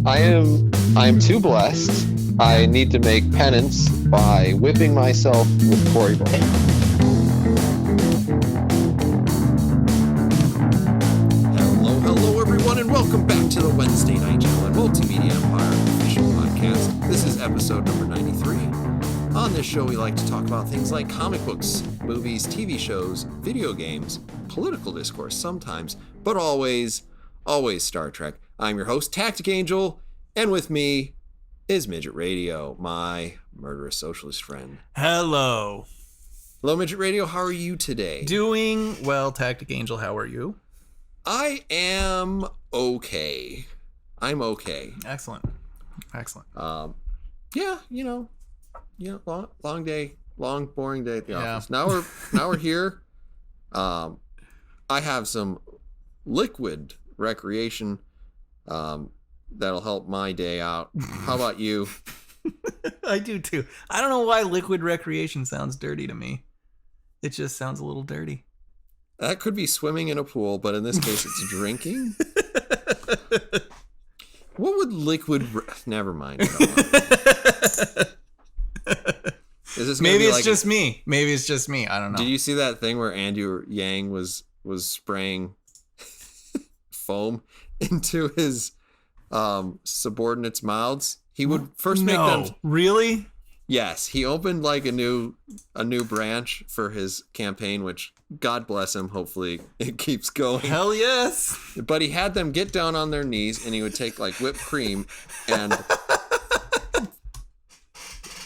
I am too blessed. I need to make penance by whipping myself with Cory Boy. Hello, everyone, and welcome back to the Wednesday Night Channel Multimedia Empire official podcast. This is episode number 93. On this show, we like to talk about things like comic books, movies, TV shows, video games, political discourse sometimes, but always Star Trek. I'm your host, Tactic Angel, and with me is Midget Radio, my murderous socialist friend. Hello, Midget Radio. How are you today? Doing well, Tactic Angel. How are you? I am okay. I'm okay. Excellent. Yeah, long day, long boring day at the office. Now we're here. I have some liquid recreation that'll help my day out. How about you? I do too. I don't know why liquid recreation sounds dirty to me. It just sounds a little dirty. That could be swimming in a pool, but in this case it's drinking. What would never mind. Is this Maybe it's just me. Maybe it's just me. I don't know. Did you see that thing where Andrew Yang was spraying foam into his subordinates' mouths? He would first make them. Really? Yes, he opened like a new branch for his campaign, which God bless him. Hopefully it keeps going. Hell yes. But he had them get down on their knees, and he would take like whipped cream and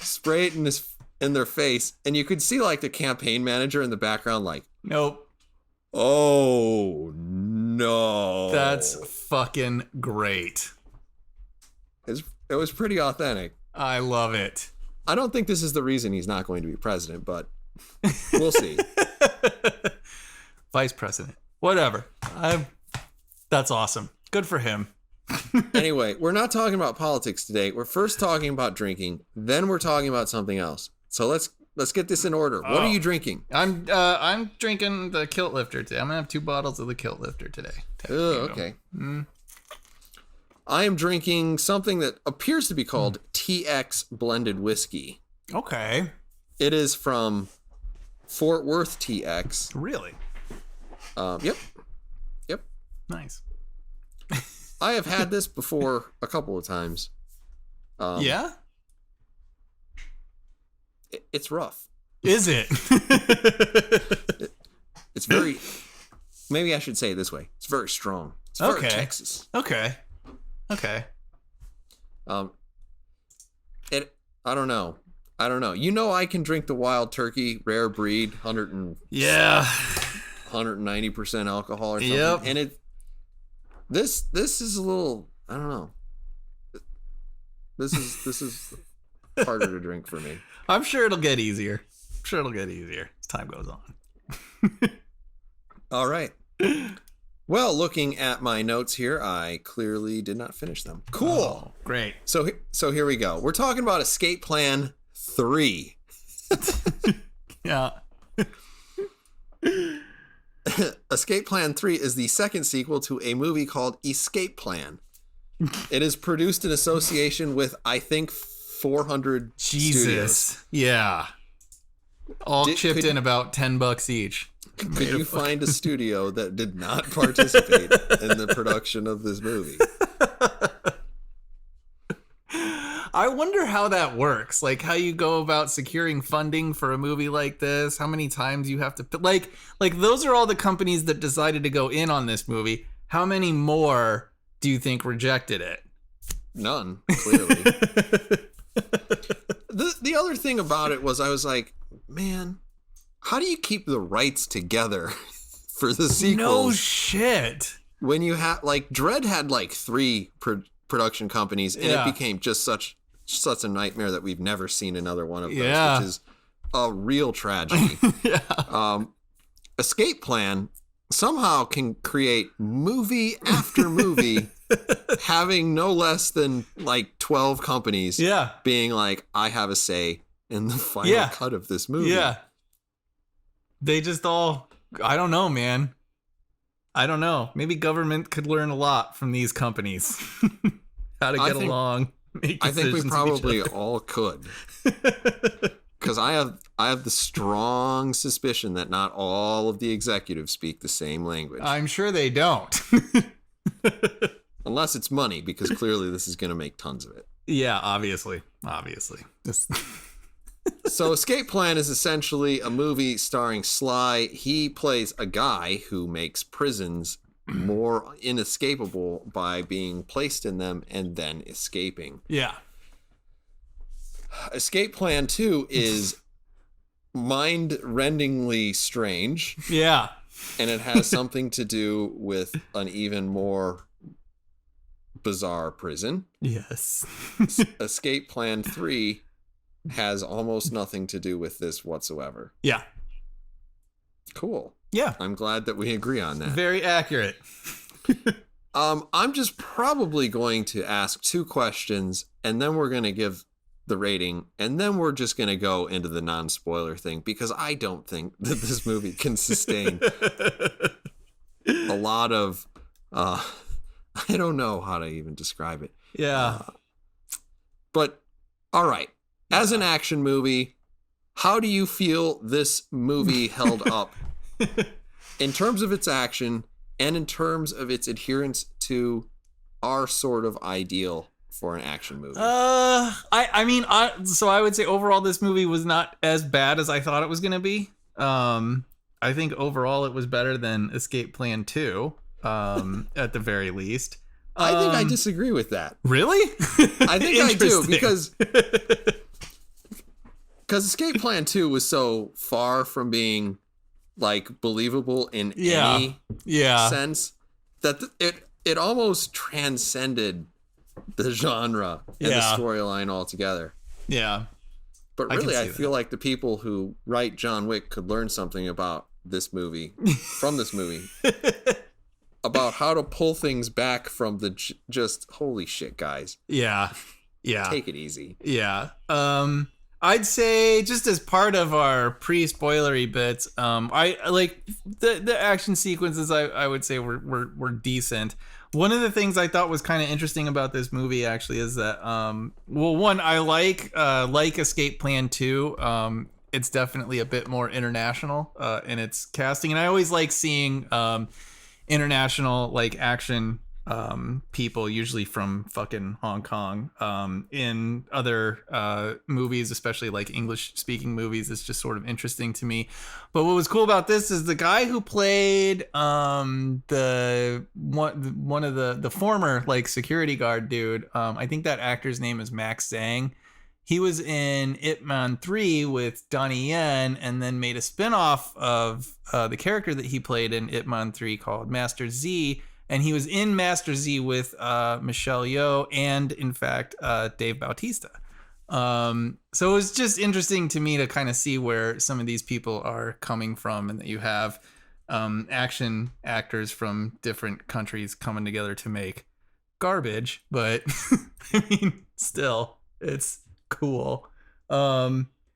spray it in their face, and you could see like the campaign manager in the background, like, nope. Oh no, that's fucking great. It was pretty authentic. I love it. I don't think this is the reason he's not going to be president, but we'll see. Vice president, whatever. That's awesome. Good for him. Anyway, we're not talking about politics today. We're first talking about drinking, then we're talking about something else. So let's get this in order. What are you drinking? I'm drinking the Kilt Lifter today. I'm gonna have 2 bottles of the Kilt Lifter today. Okay. I am drinking something that appears to be called TX blended whiskey. Okay. It is from Fort Worth TX. Really? Yep. Nice. I have had this before a couple of times. Yeah? It's rough. Is it? It's very, maybe I should say it this way. It's very strong. It's very Texas. Okay. I don't know. I can drink the Wild Turkey rare breed 190% alcohol or something. Yep. And this is a little, I don't know. This is harder to drink for me. I'm sure it'll get easier. As time goes on. All right. Well, looking at my notes here, I clearly did not finish them. Cool. Oh, great. So here we go. We're talking about Escape Plan 3. Yeah. Escape Plan 3 is the second sequel to a movie called Escape Plan. It is produced in association with, I think, 400 studios. Yeah. All chipped in about $10 each. Could you find a studio that did not participate in the production of this movie? I wonder how that works. Like how you go about securing funding for a movie like this, how many times you have to like those are all the companies that decided to go in on this movie. How many more do you think rejected it? None, clearly. The other thing about it was I was like, man, how do you keep the rights together for the sequels? No shit. When you have like Dredd had like 3 production companies, and it became just such a nightmare that we've never seen another one of those, which is a real tragedy. Escape Plan somehow can create movie after movie, having no less than like 12 companies being like, I have a say in the final cut of this movie. Yeah. They just all, I don't know, man. I don't know. Maybe government could learn a lot from these companies. how to get along. I think we probably all could. Because I have the strong suspicion that not all of the executives speak the same language. I'm sure they don't. Unless it's money, because clearly this is going to make tons of it. Yeah, obviously. So Escape Plan is essentially a movie starring Sly. He plays a guy who makes prisons more inescapable by being placed in them and then escaping. Yeah. Escape Plan 2 is mind-rendingly strange. Yeah. And it has something to do with an even more bizarre prison. Yes. Escape Plan 3 has almost nothing to do with this whatsoever. Yeah. Cool. Yeah. I'm glad that we agree on that. Very accurate. I'm just probably going to ask 2 questions, and then we're going to give the rating, and then we're just going to go into the non-spoiler thing, because I don't think that this movie can sustain a lot of I don't know how to even describe it. Yeah. But all right, as an action movie, how do you feel this movie held up in terms of its action and in terms of its adherence to our sort of ideal for an action movie? So I would say overall this movie was not as bad as I thought it was going to be. I think overall it was better than Escape Plan 2, at the very least. I think I disagree with that. Really? I think I do, because Escape Plan 2 was so far from being like believable in any sense that it almost transcended the genre and the storyline altogether. Yeah. But really, I feel like the people who write John Wick could learn something about this movie, from this movie, about how to pull things back from the just, holy shit, guys. Yeah. Yeah. Take it easy. Yeah. I'd say just as part of our pre-spoilery bits, I like the action sequences. I would say were decent. One of the things I thought was kind of interesting about this movie actually is that, one, I like Escape Plan 2. It's definitely a bit more international in its casting, and I always like seeing international like action people, usually from fucking Hong Kong, in other movies, especially like English speaking movies. It's just sort of interesting to me. But what was cool about this is the guy who played the one of the former like security guard dude. I think that actor's name is Max Zhang. He was in Ip Man 3 with Donnie Yen, and then made a spinoff of the character that he played in Ip Man 3 called Master Z. And he was in Master Z with Michelle Yeoh and, in fact, Dave Bautista. So it was just interesting to me to kind of see where some of these people are coming from, and that you have action actors from different countries coming together to make garbage. But, I mean, still, it's cool.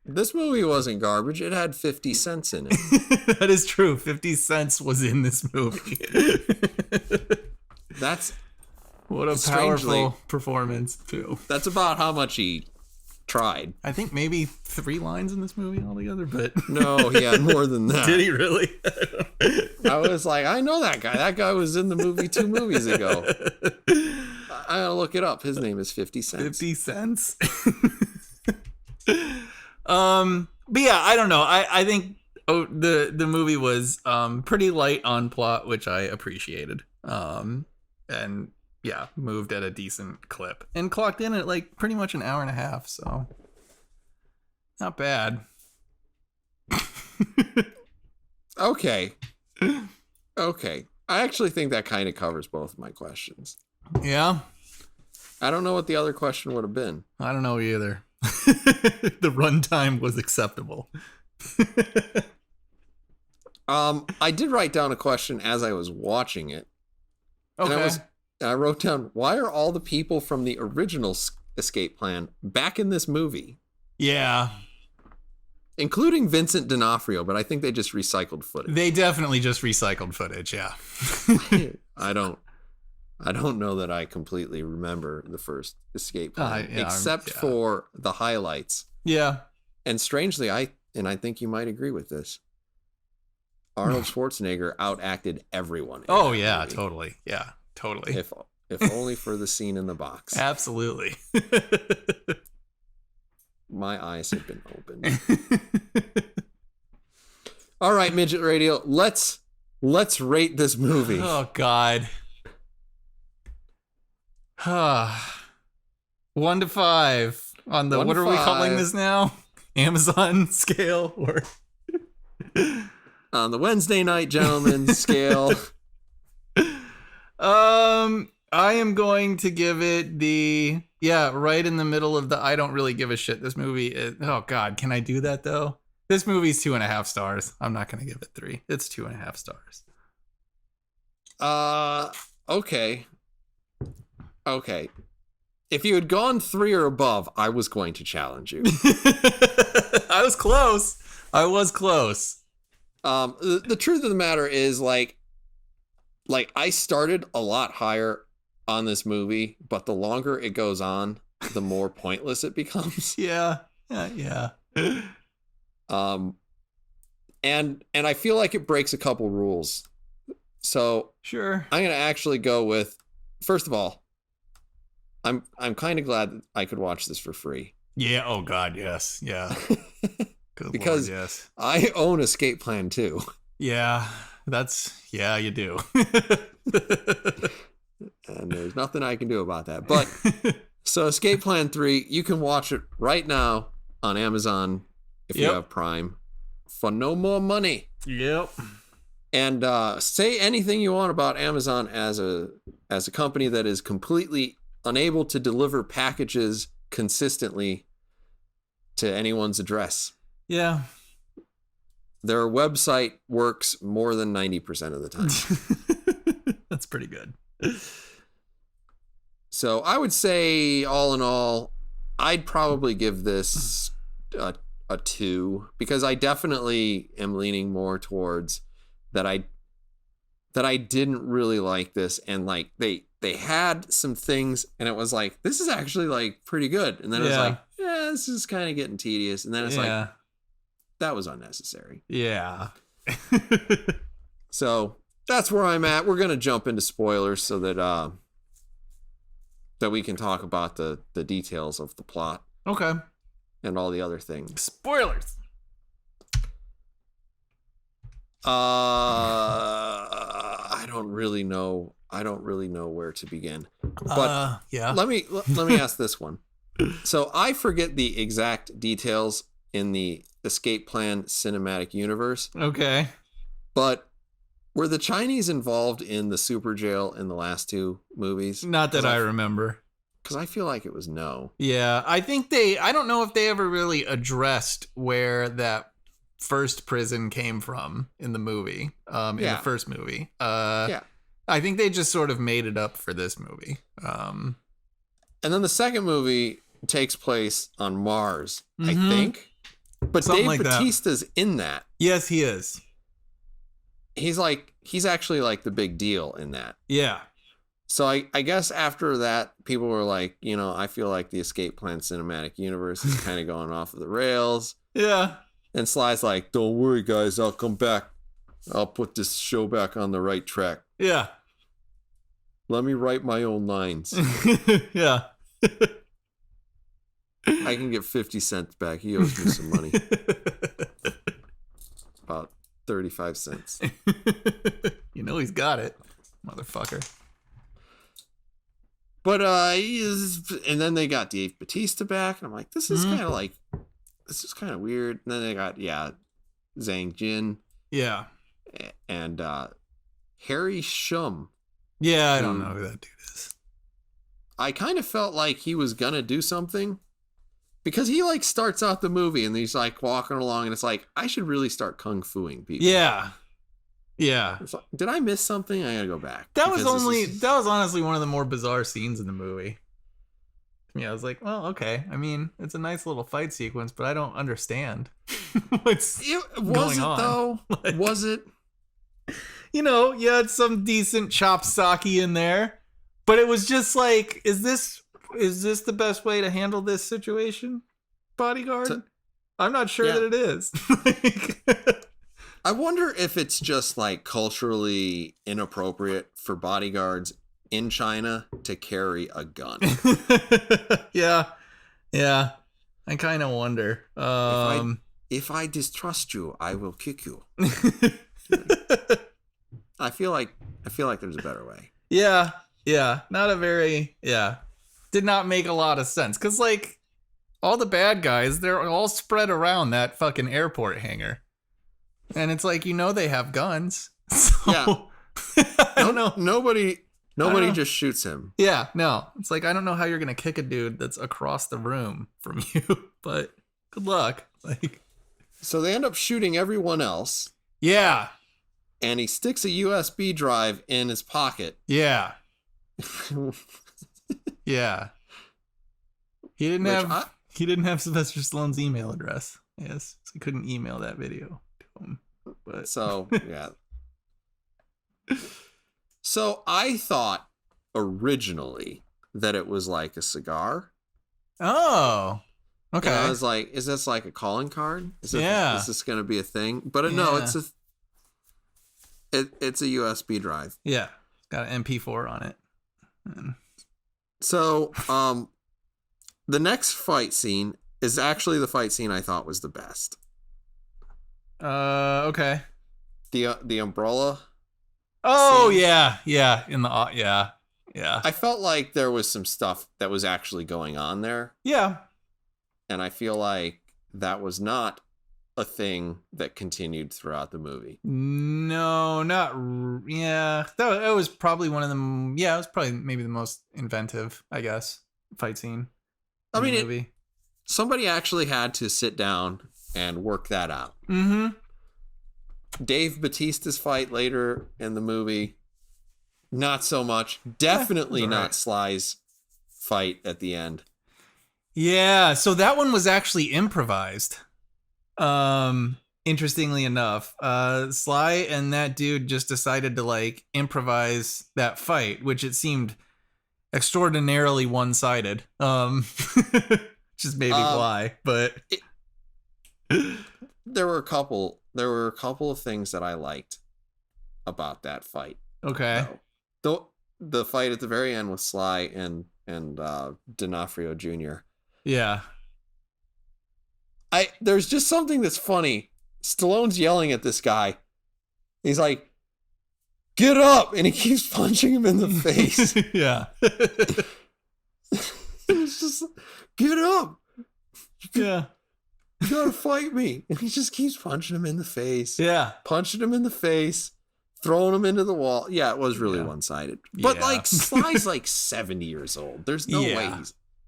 This movie wasn't garbage. It had 50 cents in it. That is true. 50 cents was in this movie. That's what a powerful performance too. That's about how much he tried. I think maybe 3 lines in this movie altogether, but no, he had more than that. Did he really? I was like, I know that guy. That guy was in the movie 2 movies ago. I gotta look it up. His name is 50 Cents. 50 Cents. But yeah, I don't know. I think the movie was pretty light on plot, which I appreciated. And yeah, moved at a decent clip and clocked in at like pretty much an hour and a half, so not bad. Okay. I actually think that kind of covers both of my questions. Yeah. I don't know what the other question would have been. I don't know either. The runtime was acceptable. I did write down a question as I was watching it. Okay. And I wrote down, why are all the people from the original Escape Plan back in this movie? Yeah. Including Vincent D'Onofrio, but I think they just recycled footage. They definitely just recycled footage, yeah. I don't know that I completely remember the first Escape Plan, yeah, except for the highlights. Yeah. And strangely, I think you might agree with this, Arnold Schwarzenegger outacted everyone. Oh yeah, movie. totally. Yeah, totally. If only for the scene in the box. Absolutely. My eyes have been opened. All right, Midget Radio, let's rate this movie. Oh God. 1 to 5 on the, what are we calling this now? Amazon scale or on the Wednesday night gentlemen scale? I am going to give it the, right in the middle of the I don't really give a shit. This movie is, oh God, can I do that though? This movie's 2.5 stars. I'm not going to give it 3. It's 2.5 stars. Okay. Okay. If you had gone 3 or above, I was going to challenge you. I was close. The truth of the matter is, like I started a lot higher on this movie, but the longer it goes on, the more pointless it becomes. Yeah. And I feel like it breaks a couple rules. So sure, I'm gonna actually go with, first of all, I'm kind of glad that I could watch this for free. Yeah. Oh God, yes. Yeah. Good because Lord, yes. I own Escape Plan 2. Yeah, you do. And there's nothing I can do about that. But so Escape Plan 3, you can watch it right now on Amazon if you have Prime for no more money. Yep. And say anything you want about Amazon as a company that is completely unable to deliver packages consistently to anyone's address. Yeah. Their website works more than 90% of the time. That's pretty good. So I would say, all in all, I'd probably give this a 2, because I definitely am leaning more towards that I didn't really like this, and like they had some things and it was like, this is actually like pretty good, and then it was like, yeah, this is kind of getting tedious, and then it's like, that was unnecessary. Yeah. So that's where I'm at. We're gonna jump into spoilers so that we can talk about the details of the plot. Okay. And all the other things. Spoilers. I don't really know where to begin. But let me ask this one. So I forget the exact details in the Escape Plan cinematic universe. Okay. But were the Chinese involved in the super jail in the last 2 movies? Not that I remember. Because I feel like it was no. Yeah, I don't know if they ever really addressed where that first prison came from in the movie, in the first movie. I think they just sort of made it up for this movie. And then the second movie takes place on Mars, I think. But something Dave like Bautista's in that. Yes, he is. He's actually like the big deal in that. Yeah. So I guess after that, people were like, I feel like the Escape Plan cinematic universe is kind of going off of the rails. Yeah. And Sly's like, don't worry, guys, I'll come back. I'll put this show back on the right track. Yeah. Let me write my own lines. Yeah. I can get 50 cents back. He owes me some money. About 35 cents. He's got it, motherfucker. But and then they got Dave Bautista back, and I'm like, this is kind of weird. And then they got Zhang Jin. Yeah. And Harry Shum. Yeah, I don't know who that dude is. I kind of felt like he was gonna do something, because he like starts out the movie and he's like walking along, and it's like, I should really start kung fuing people. Yeah. It's like, did I miss something? I gotta go back. That was honestly one of the more bizarre scenes in the movie. I was like, well, okay. I mean, it's a nice little fight sequence, but I don't understand what's going on. Though? Was it? You had some decent chop sake in there. But it was just like, is this the best way to handle this situation, bodyguard? I'm not sure that it is. I wonder if it's just like culturally inappropriate for bodyguards in China to carry a gun. Yeah. I kind of wonder. If I distrust you, I will kick you. I feel like there's a better way. Yeah. Not a very, did not make a lot of sense. Because, like, all the bad guys, they're all spread around that fucking airport hangar. And it's like, they have guns. So, Yeah. I don't know. Nobody just shoots him. Yeah, no. It's like, I don't know how you're going to kick a dude that's across the room from you, but good luck. Like, so they end up shooting everyone else. Yeah. And he sticks a USB drive in his pocket. Yeah. Yeah. He didn't have Sylvester Stallone's email address. Yes. So he couldn't email that video to him. But so, yeah. So I thought originally that it was like a cigar. Oh. Okay. And I was like, is this like a calling card? Is this going to be a thing? But no, it's a USB drive. Yeah. It's got an MP4 on it. So, the next fight scene is actually the fight scene I thought was the best. Okay. The umbrella. Oh, scene. yeah. Yeah. I felt like there was some stuff that was actually going on there. Yeah. And I feel like that was not a thing that continued throughout the movie. No, yeah. That was probably one of them. Yeah, it was probably maybe the most inventive, I guess, fight scene. I mean, movie. Somebody actually had to sit down and work that out. Mm-hmm. Dave Bautista's fight later in the movie, not so much. Definitely not Sly's fight at the end. Yeah, so that one was actually improvised. Interestingly enough, Sly and that dude just decided to like improvise that fight, which it seemed extraordinarily one-sided. Just maybe why, but there were a couple of things that I liked about that fight. Okay. Though the fight at the very end with Sly and D'Onofrio Jr. Yeah. There's just something that's funny. Stallone's yelling at this guy. He's like, "Get up!" And he keeps punching him in the face. Yeah. It's just, "Get up! Yeah. You gotta fight me!" And he just keeps punching him in the face. Yeah. Punching him in the face, throwing him into the wall. Yeah, it was really one-sided. But like, Sly's like 70 years old. There's no way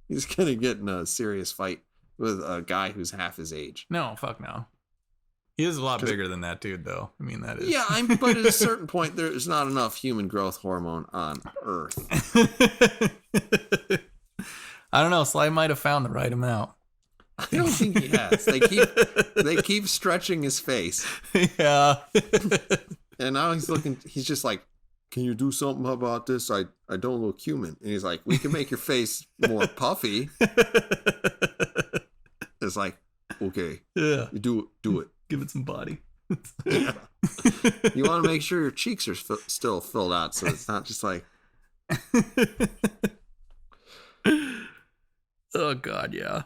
he's gonna get in a serious fight with a guy who's half his age. No, fuck no. He is a lot bigger than that dude, though. I mean, that is. Yeah, but at a certain point, there's not enough human growth hormone on Earth. I don't know. Sly might have found the right amount. I don't think he has. They keep stretching his face. Yeah. And now he's just like, "Can you do something about this? I don't look human." And he's like, "We can make your face more puffy." It's like, okay. Yeah. You do it. Give it some body. Yeah. You want to make sure your cheeks are still filled out, so it's not just like. Oh God, yeah.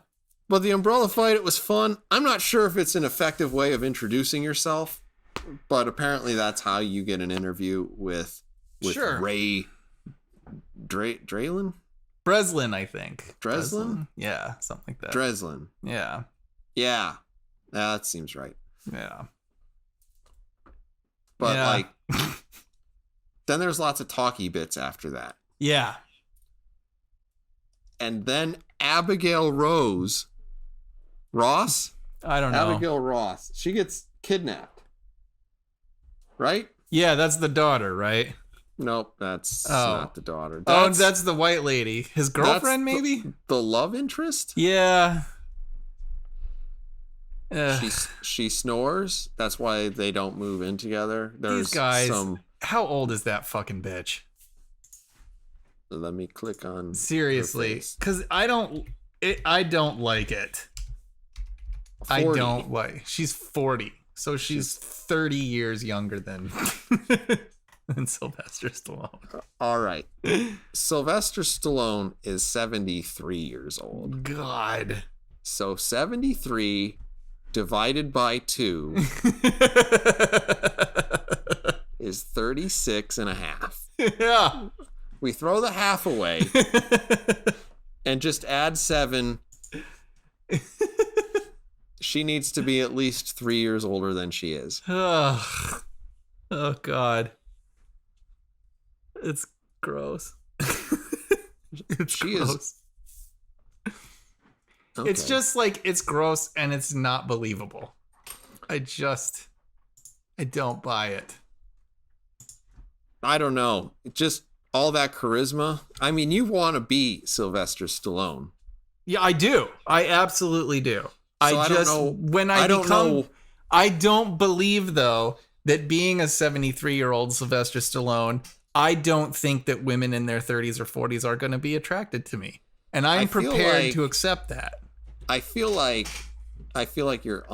But the umbrella fight, it was fun. I'm not sure if it's an effective way of introducing yourself, but apparently that's how you get an interview with Ray Draylen? Breslin, I think. Breslin? Yeah, something like that. Breslin. Yeah. Yeah. That seems right. Yeah. But like, then there's lots of talky bits after that. Yeah. And then Abigail Ross? I don't know. Abigail Ross. She gets kidnapped. Right? Yeah, that's the daughter, right? Nope, that's not the daughter. That's the white lady. His girlfriend, maybe? The love interest? Yeah. She snores. That's why they don't move in together. These guys. How old is that fucking bitch? Let me click on Seriously, because I don't like it. 40. I don't like. She's 40, so she's 30 years younger than Sylvester Stallone. All right. Sylvester Stallone is 73 years old. God. So 73 divided by 2 is 36 and a half. Yeah. We throw the half away and just add 7. She needs to be at least 3 years older than she is. Oh God. It's gross. She is. Okay. It's just like, it's gross and it's not believable. I don't buy it. I don't know. Just all that charisma. I mean, you want to be Sylvester Stallone. Yeah, I do. I absolutely do. So I don't know. I don't believe, though, that being a 73-year-old Sylvester Stallone, I don't think that women in their 30s or 40s are going to be attracted to me. And I'm prepared to accept that. I feel like you're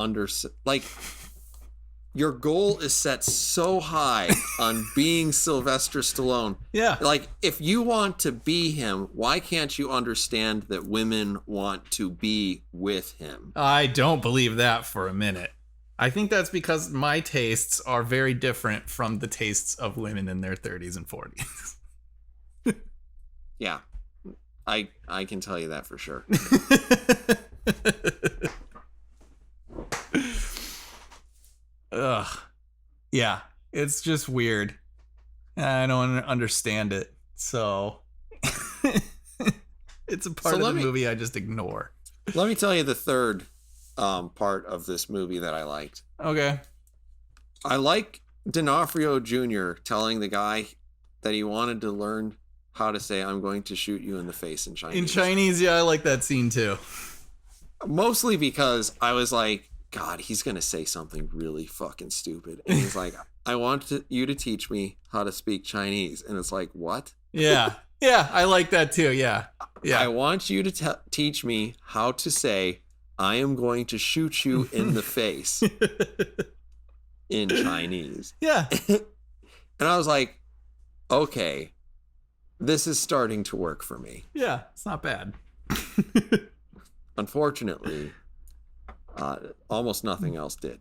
your goal is set so high on being Sylvester Stallone. Yeah. Like, if you want to be him, why can't you understand that women want to be with him? I don't believe that for a minute. I think that's because my tastes are very different from the tastes of women in their 30s and 40s. Yeah. I can tell you that for sure. Ugh. Yeah, it's just weird. I don't understand it. So it's a part of the movie I just ignore. Let me tell you the third part of this movie that I liked. Okay. I like D'Onofrio Jr. telling the guy that he wanted to learn how to say, "I'm going to shoot you in the face" in Chinese. In Chinese, yeah, I like that scene too. Mostly because I was like, God, he's going to say something really fucking stupid. And he's like, I want you to teach me how to speak Chinese. And it's like, what? Yeah. Yeah, I like that too. Yeah. Yeah. I want you to teach me how to say, "I am going to shoot you in the face" in Chinese. Yeah. And I was like, okay, this is starting to work for me. Yeah, it's not bad. Unfortunately, almost nothing else did.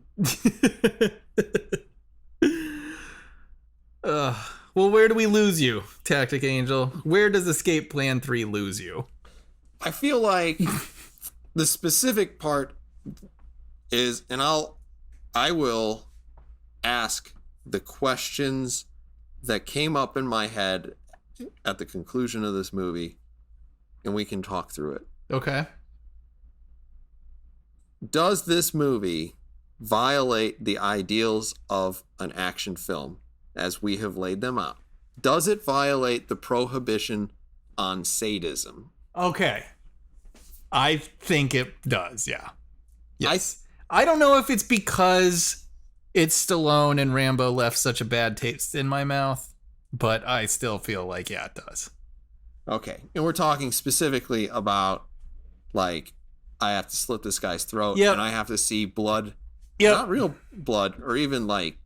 Well, where do we lose you, Tactic Angel? Where does Escape Plan 3 lose you? I feel like the specific part is, and I will ask the questions that came up in my head at the conclusion of this movie, and we can talk through it. Okay. Does this movie violate the ideals of an action film as we have laid them out? Does it violate the prohibition on sadism? Okay. I think it does, yeah. Yes. I don't know if it's because it's Stallone and Rambo left such a bad taste in my mouth, but I still feel like, yeah, it does. Okay. And we're talking specifically about, like, I have to slit this guy's throat, and I have to see blood, not real blood, or even like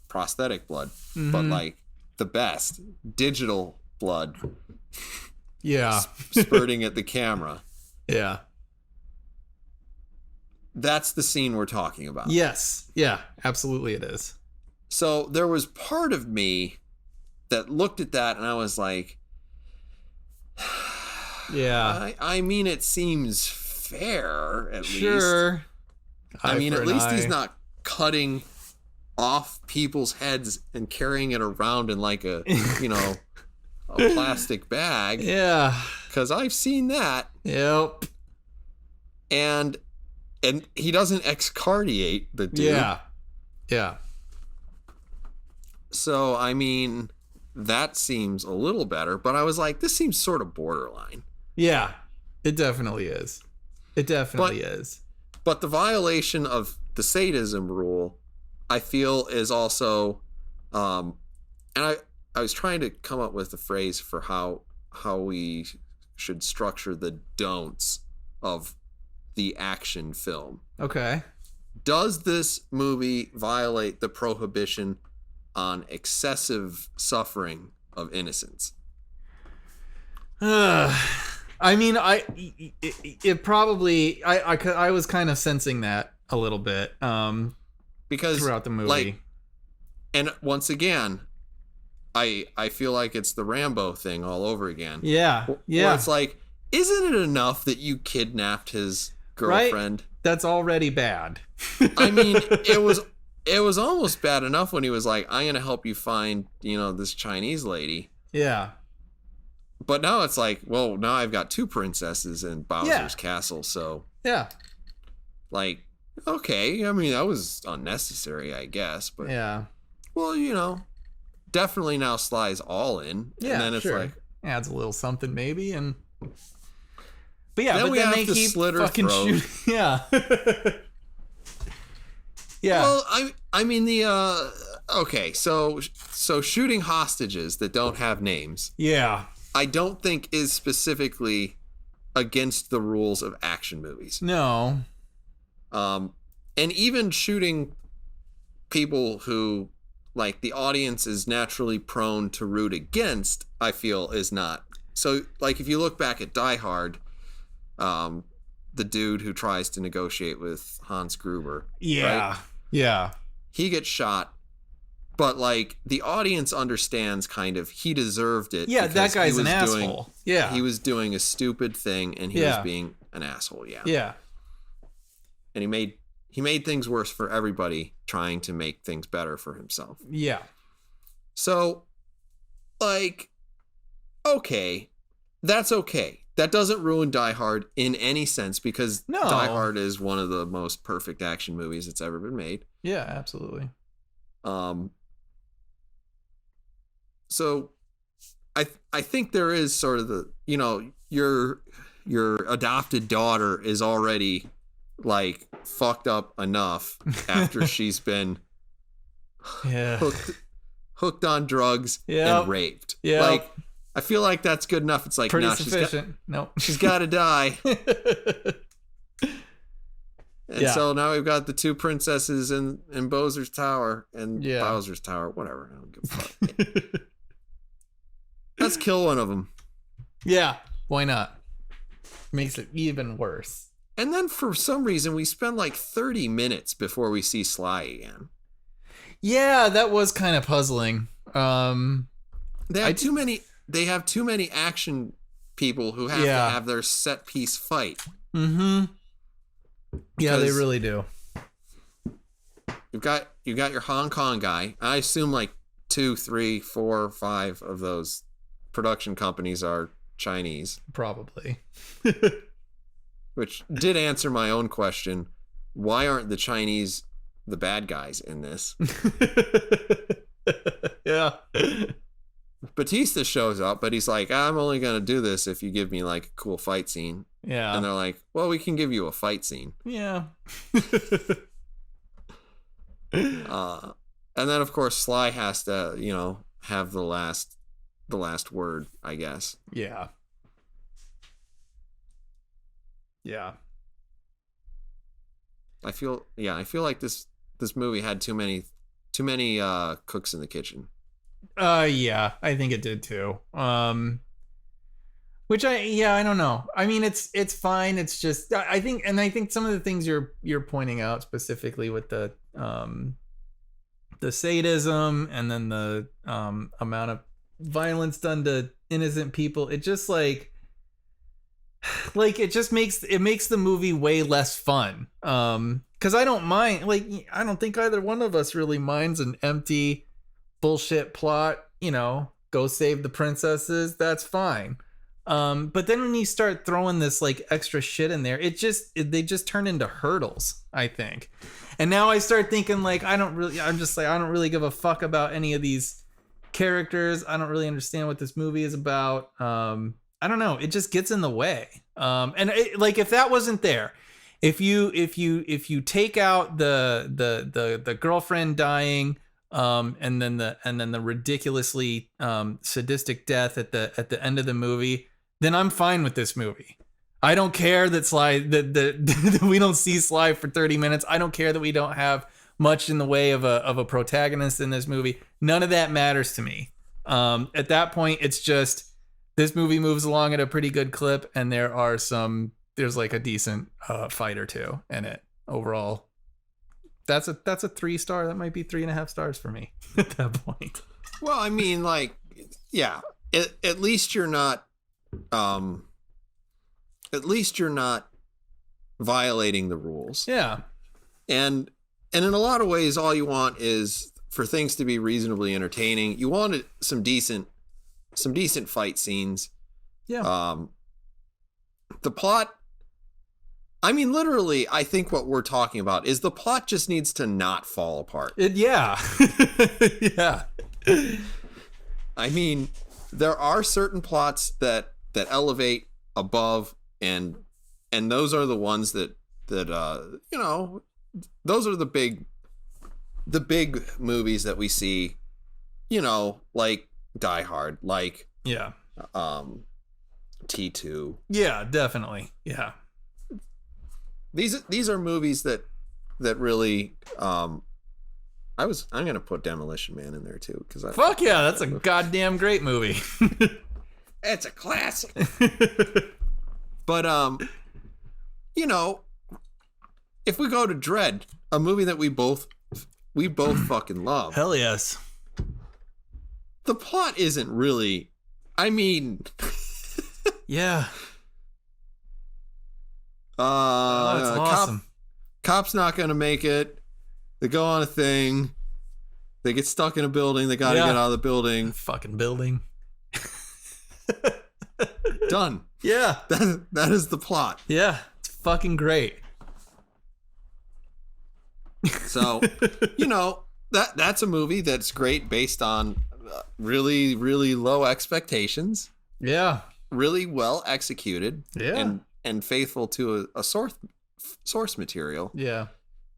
prosthetic blood, but like the best digital blood, spurting at the camera. Yeah, that's the scene we're talking about. Yes, yeah, absolutely, it is. So there was part of me that looked at that, and I was like, yeah. I mean, it seems fair, at least. Sure. I mean, at least he's not cutting off people's heads and carrying it around in like a, a plastic bag. Yeah. Because I've seen that. Yep. And he doesn't excardiate the dude. Yeah. Yeah. So, I mean, that seems a little better. But I was like, this seems sort of borderline. Yeah, it definitely is. It definitely is. But the violation of the sadism rule, I feel, is also, and I was trying to come up with a phrase for how we should structure the don'ts of the action film. Okay. Does this movie violate the prohibition on excessive suffering of innocence? I mean, it probably I was kind of sensing that a little bit Because throughout the movie. like, and once again, I feel like it's the Rambo thing all over again. Yeah. Where it's like, isn't it enough that you kidnapped his girlfriend? Right? That's already bad. I mean, it was almost bad enough when he was like, I'm gonna help you find, this Chinese lady. Yeah. But now it's like, well, now I've got two princesses in Bowser's castle, so Yeah. like, okay, I mean, that was unnecessary, I guess, but Yeah. well, definitely now Sly's all in. Yeah. And then it's sure. like, adds a little something maybe, and but yeah, Then but we then have they to keep slit her fucking throat. shooting. Yeah. Yeah. well, I mean the okay, so shooting hostages that don't have names, Yeah. I don't think is specifically against the rules of action movies. No. And even shooting people who, like, the audience is naturally prone to root against, I feel is not. So, like, if you look back at Die Hard, the dude who tries to negotiate with Hans Gruber, Yeah. right? Yeah. He gets shot, but like the audience understands kind of he deserved it. Yeah, that because guy's he an was asshole. Yeah. He was doing a stupid thing and he was being an asshole, yeah. Yeah. And he made things worse for everybody trying to make things better for himself. Yeah. So, like, okay, that's okay. That doesn't ruin Die Hard in any sense because No. Die Hard is one of the most perfect action movies that's ever been made. Yeah, absolutely. So I think there is sort of the, your adopted daughter is already like fucked up enough after she's been Yeah. hooked on drugs Yep. and raped. Yep. Like, I feel like that's good enough. It's like, Pretty no, sufficient. Nope. she's got to die. And Yeah. so now we've got the two princesses in Bowser's Tower and Yeah. Bowser's Tower, whatever. I don't give a fuck. Let's kill one of them. Yeah. Why not? Makes it even worse. And then for some reason, we spend like 30 minutes before we see Sly again. Yeah, that was kind of puzzling. They have too many action people who have to have their set piece fight. Mm-hmm. Yeah, they 'Cause really do. You got your Hong Kong guy. I assume like 2, 3, 4, 5 of those production companies are Chinese. Probably. Which did answer my own question. Why aren't the Chinese the bad guys in this? Yeah. Batista shows up, but he's like, I'm only going to do this if you give me like a cool fight scene. Yeah. And they're like, well, we can give you a fight scene. Yeah. And then of course Sly has to, have the last word, I guess. Yeah. Yeah. I feel like this movie had too many cooks in the kitchen. Yeah, I think it did too. Which I don't know. I mean, it's fine. It's just I think some of the things you're pointing out specifically with the sadism and then the amount of violence done to innocent people, it just like it just makes the movie way less fun. Because I don't mind, I don't think either one of us really minds an empty bullshit plot, go save the princesses, that's fine. But then when you start throwing this like extra shit in there, they just turn into hurdles, I think. And now I start thinking like I don't really give a fuck about any of these characters. I don't really understand what this movie is about. I don't know, it just gets in the way. And if that wasn't there, if you take out the girlfriend dying, and then the ridiculously sadistic death at the end of the movie, then I'm fine with this movie. I don't care that that we don't see Sly for 30 minutes. I don't care that we don't have much in the way of a protagonist in this movie. None of that matters to me. At that point, it's just this movie moves along at a pretty good clip, and there's like a decent fight or two in it. Overall, that's a 3-star. That might be 3.5 stars for me at that point. Well, I mean, like, yeah, at least you're not, violating the rules. Yeah. And in a lot of ways, all you want is for things to be reasonably entertaining. You want some decent fight scenes. Yeah. The plot, I mean, literally, I think what we're talking about is the plot just needs to not fall apart. Yeah. Yeah. I mean, there are certain plots that elevate above, and those are the ones that those are the big movies that we see, like Die Hard, like Yeah. T2. Yeah, definitely. Yeah. These are movies that really I'm gonna put Demolition Man in there too, because Fuck yeah, that's a goddamn great movie. It's a classic. But if we go to Dread, a movie that we both fucking love. Hell yes. The plot isn't really, I mean, yeah. It's awesome. Cop's not gonna make it. They go on a thing. They get stuck in a building. They gotta get out of the building. Fucking building. Done. Yeah. That is the plot. Yeah. It's fucking great. So, that's a movie that's great based on really, really low expectations. Yeah. Really well executed. Yeah. And faithful to a source material. Yeah.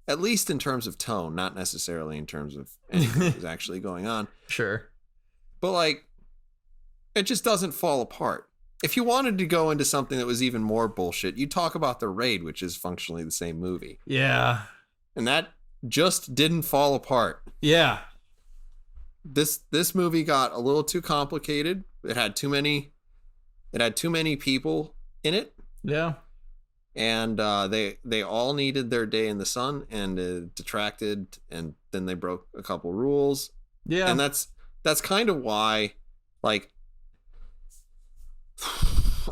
At least in terms of tone, not necessarily in terms of anything that's actually going on. Sure. But like, it just doesn't fall apart. If you wanted to go into something that was even more bullshit, you'd talk about The Raid, which is functionally the same movie. Yeah. And that just didn't fall apart. Yeah. This movie got a little too complicated. It had too many people in it. Yeah. And they all needed their day in the sun, and it detracted, and then they broke a couple rules. Yeah. And that's kind of why, like,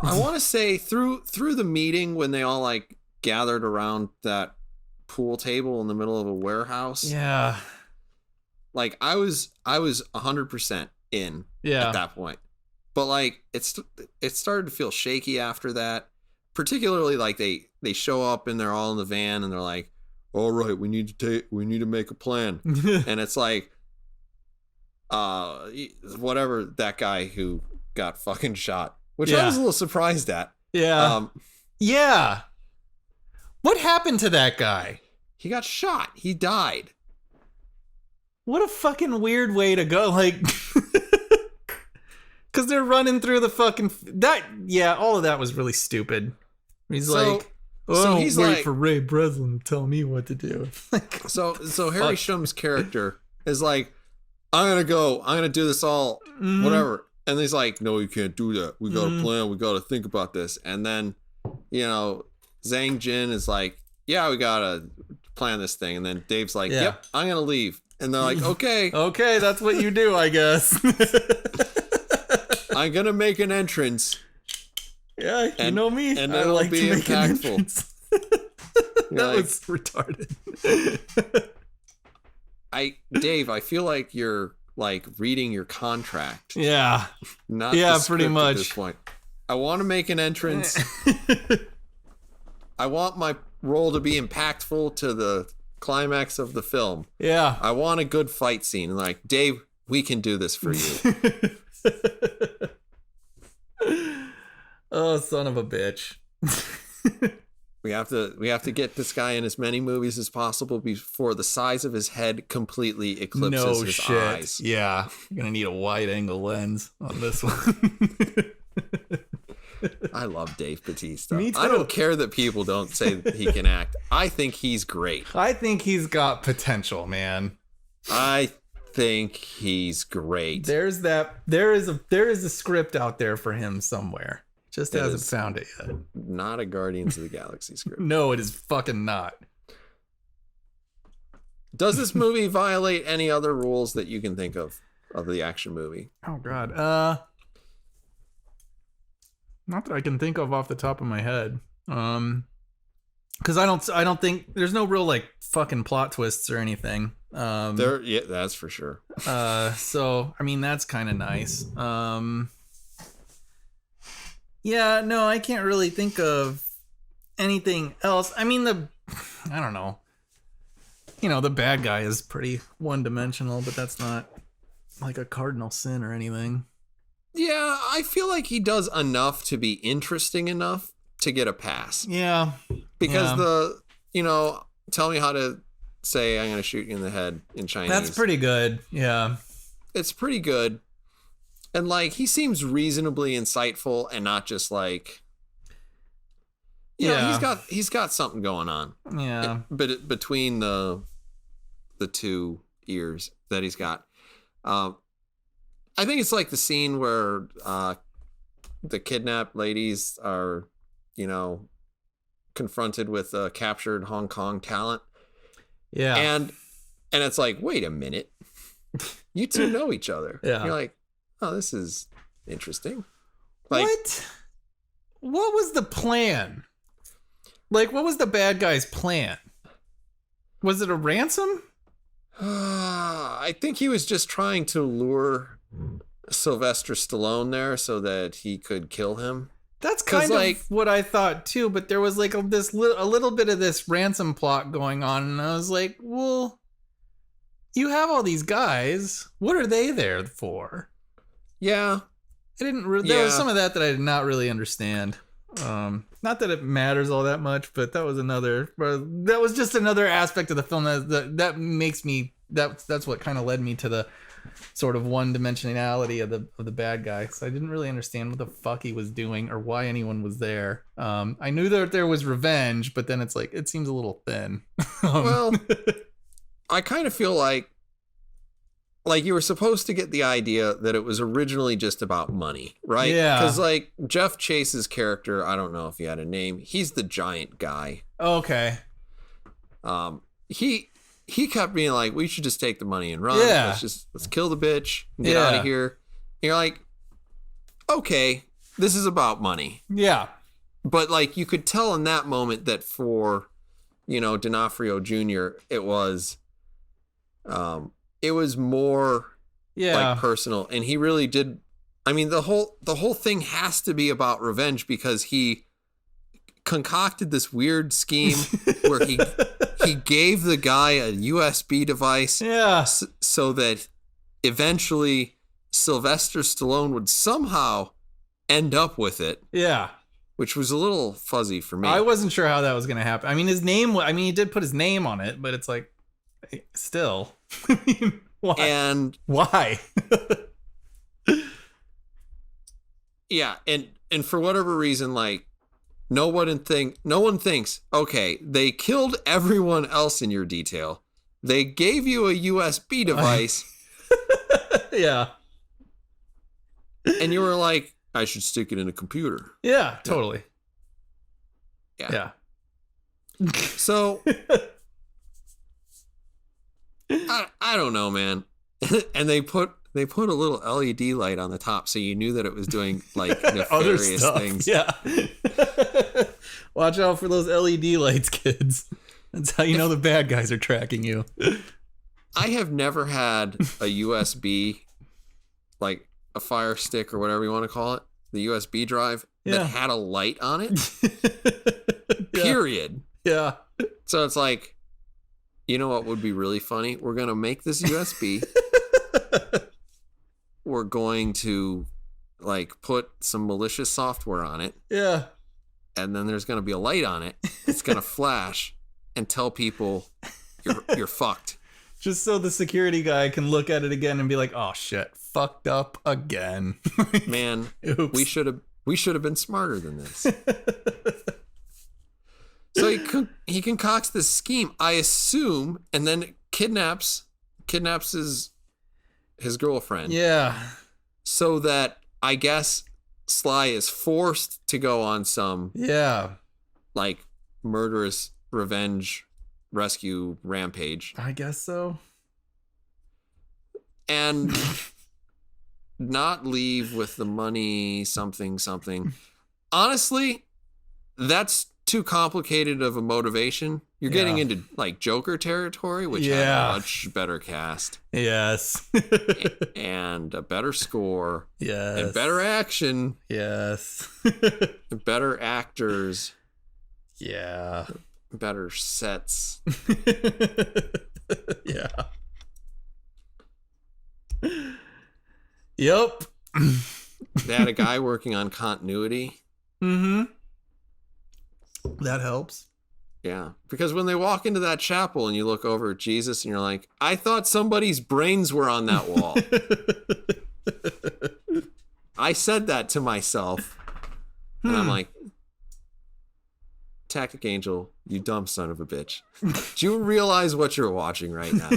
I want to say through the meeting when they all like gathered around that pool table in the middle of a warehouse. Yeah. Like I was 100% in at that point. But like it started to feel shaky after that. Particularly like they show up and they're all in the van and they're like, "All right, we need to make a plan." And it's like whatever, that guy who got fucking shot, which I was a little surprised at. Yeah. Yeah. What happened to that guy? He got shot. He died. What a fucking weird way to go. Like, because they're running through the fucking all of that was really stupid. He's wait for Ray Breslin to tell me what to do. so Harry Shum's character is like, I'm gonna do this all, whatever. And he's like, "No, you can't do that. We got a plan. We got to think about this." And then, Zhang Jin is like, "Yeah, we gotta plan this thing." And then Dave's like, "Yep, I'm gonna leave." And they're like, "Okay, okay, that's what you do, I guess." I'm gonna make an entrance. Yeah, you know me. And I it'll like be to make impactful. That was retarded. Dave, I feel like you're like reading your contract. Yeah. Not the pretty script much. at this point. I want to make an entrance. I want my role to be impactful to the climax of the film. Yeah. I want a good fight scene. Like, Dave, we can do this for you. Oh, son of a bitch. We have to get this guy in as many movies as possible before the size of his head completely eclipses his eyes. Yeah, you're gonna need a wide angle lens on this one. I love Dave Bautista. Me too. I don't care that people don't say he can act. I think he's great. I think he's got potential, man. I think he's great. There is a script out there for him somewhere. Just hasn't found it yet. Not a Guardians of the Galaxy script. No, it is fucking not. Does this movie violate any other rules that you can think of the action movie? Oh god. Not that I can think of off the top of my head. Because I don't think there's no real like fucking plot twists or anything. Yeah, that's for sure. So I mean that's kind of nice. Yeah, no, I can't really think of anything else. I mean I don't know. You know, the bad guy is pretty one-dimensional, but that's not like a cardinal sin or anything. Yeah, I feel like he does enough to be interesting enough to get a pass. Yeah. Because tell me how to say I'm going to shoot you in the head in Chinese. That's pretty good. Yeah. It's pretty good. And like he seems reasonably insightful and not just like he's got something going on. Yeah. But between the two ears that he's got. I think it's like the scene where the kidnapped ladies are, confronted with captured Hong Kong talent. Yeah. And it's like, wait a minute. You two know each other. Yeah. You're like, oh, this is interesting. Like, what was the plan? Like, what was the bad guy's plan? Was it a ransom? I think he was just trying to lure Sylvester Stallone there so that he could kill him. That's kind of what I thought too, but there was like a little bit of this ransom plot going on, and I was like, well, you have all these guys. What are they there for? Yeah. There was some of that I did not really understand. Not that it matters all that much, but that was just another aspect of the film that makes me that's what kind of led me to the sort of one-dimensionality of the bad guy. So I didn't really understand what the fuck he was doing or why anyone was there. I knew that there was revenge, but then it's like it seems a little thin. Well, I kind of feel like you were supposed to get the idea that it was originally just about money, right? Yeah. Because like Jeff Chase's character, I don't know if he had a name. He's the giant guy. Okay. He kept being like, we should just take the money and run. Yeah. Let's kill the bitch and get out of here. And you're like, okay, this is about money. Yeah. But like you could tell in that moment that for, D'Onofrio Jr., it was more like personal, and he really did. I mean, the whole thing has to be about revenge because he concocted this weird scheme where he gave the guy a USB device, so that eventually Sylvester Stallone would somehow end up with it. Yeah. Which was a little fuzzy for me. I wasn't sure how that was going to happen. I mean, he did put his name on it, but it's like, still. Why? And why? Yeah, and for whatever reason, like no one thinks, okay, they killed everyone else in your detail. They gave you a USB device. Yeah. And you were like, I should stick it in a computer. Yeah, totally. Yeah. So I don't know, man. And they put a little LED light on the top so you knew that it was doing like nefarious things. Yeah. Watch out for those LED lights, kids. That's how you know the bad guys are tracking you. I have never had a USB, like a Fire Stick or whatever you want to call it, the USB drive that had a light on it. Period. Yeah. So it's like, you know what would be really funny? We're going to make this USB. We're going to like put some malicious software on it. Yeah. and then there's going to be a light on it. It's going to flash and tell people you're fucked. Just so the security guy can look at it again and be like, "Oh shit, fucked up again." Man, Oops. we should have been smarter than this. So he concocts this scheme, I assume, and then kidnaps his girlfriend. Yeah. So that I guess Sly is forced to go on some like murderous revenge rescue rampage. I guess so. And not leave with the money, something. Honestly, that's too complicated of a motivation. You're getting into like Joker territory, which had a much better cast. Yes. And a better score. Yes. And better action. Yes. And better actors. Yeah. Better sets. Yeah. Yep. They had a guy working on continuity. Mm-hmm. That helps. Yeah. Because when they walk into that chapel and you look over at Jesus and you're like, I thought somebody's brains were on that wall. I said that to myself. And I'm like, Tactic Angel, you dumb son of a bitch. Do you realize what you're watching right now?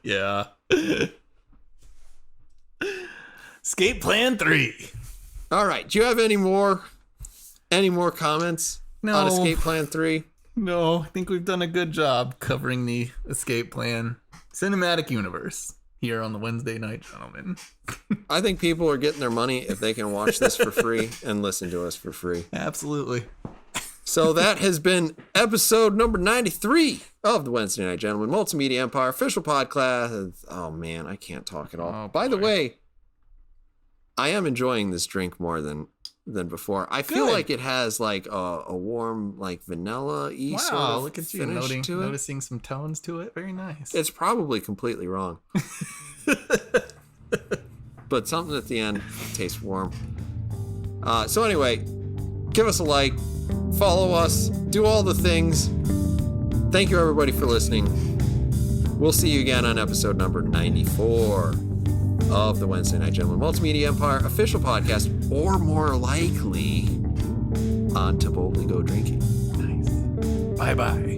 Yeah. Escape Plan 3. All right. Do you have any more comments on Escape Plan 3? No, I think we've done a good job covering the Escape Plan cinematic universe here on the Wednesday Night Gentlemen. I think people are getting their money if they can watch this for free and listen to us for free. Absolutely. So that has been episode number 93 of the Wednesday Night Gentlemen Multimedia Empire official podcast. Oh man, I can't talk at all. Oh, By the way, I am enjoying this drink more than before. I feel like it has like a warm, like vanilla-y sort of look at you finish to it. noticing some tones to it. Very nice. It's probably completely wrong. But something at the end tastes warm. So anyway, give us a like, follow us, do all the things. Thank you everybody for listening. We'll see you again on episode number 94 of the Wednesday Night Gentlemen Multimedia Empire official podcast, or more likely on To Boldly Go Drinking. Nice. Bye-bye.